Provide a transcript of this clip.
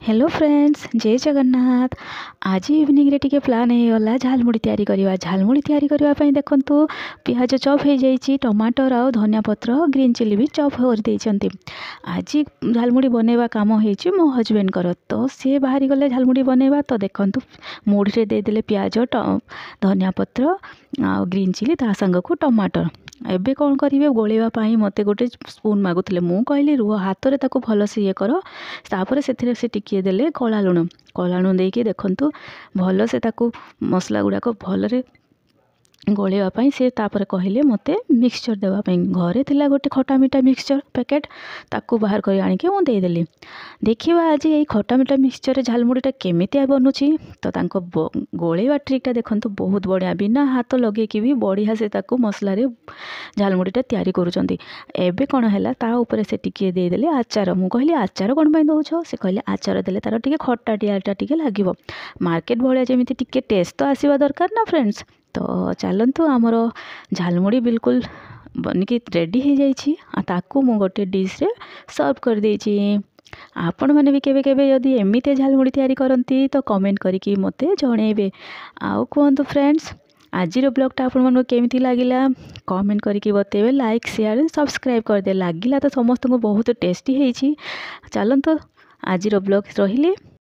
Hello friends, जय जगन्नाथ। आज evening रे टिके प्लान होगा झालमुड़ी तैयारी करवा। झालमुड़ी तैयारी करबा पई देखंतु पियाज चॉप हो जाइए, टमाटर और धनिया पत्र ग्रीन चिली भी चॉप कर देइछंती। आज झालमुड़ी बनैबा काम होइछि मो हजबैंड कर, तो सी बाहरी गले झालमुड़ी बनैबा। तो देखंतु मुड़ी रे दे देले पियाज, धनिया पत्र आ ग्रीन चिली ता संग को टमाटर। एबे कौन करेंगे गोलेवा पाई मते गोटे स्पून मागुले, मु कहली रुह हाथ रे ताको भल से ये कर। तापर से टिकिए देले कला लुण देके देखंतु भल से ताको मसला गुड़ाक भल गोलेवा से तापर कहले मते मिक्सचर देवाई। घरे थिला गोटे खटा मिठा मिक्सचर पैकेट, ताकू बाहर कर आनिके मु देदेली। देखिबा आज ये खटा मिठा मिक्सचर झालमुड़ीटा केमितिया बनुची। तो तांको गोलेवा ट्रिकटा देखंतु बहुत बढ़िया, बिना हाथ लगे कि भी बढ़िया से ताकू मसला रे झालमुड़ीटा तैयारी करूचंती। एबे कौन है ता ऊपर से टिके दे देले आचार। मु कहली आचार कौन पाई दउछ, से कहले आचार देले तार टिके खट्टाटियाटा टिके लागिवो। मार्केट भलिया जेमिति टिके टेस्ट तो आसीबा दरकार ना फ्रेंड्स। तो चलतु आमर झालमुड़ी बिल्कुल बनिकी रेडी हो जाइए। ताकू मु गोटे डिश रे सर्व कर देइछि। आपण मैंने भी केबे केबे यदि एमिते झालमुड़ी तैयारी करती तो कमेंट करिकी मते जणेबे। आउ कहतु फ्रेंड्स, आज ब्लॉगटा आपण मन केमिति लागिला कमेंट करिकी बतेबे। लाइक शेयर सब्सक्राइब कर दे। लागिला तो समस्त को बहुत टेस्टी होइछि। चलतु आज ब्लॉग रहिले।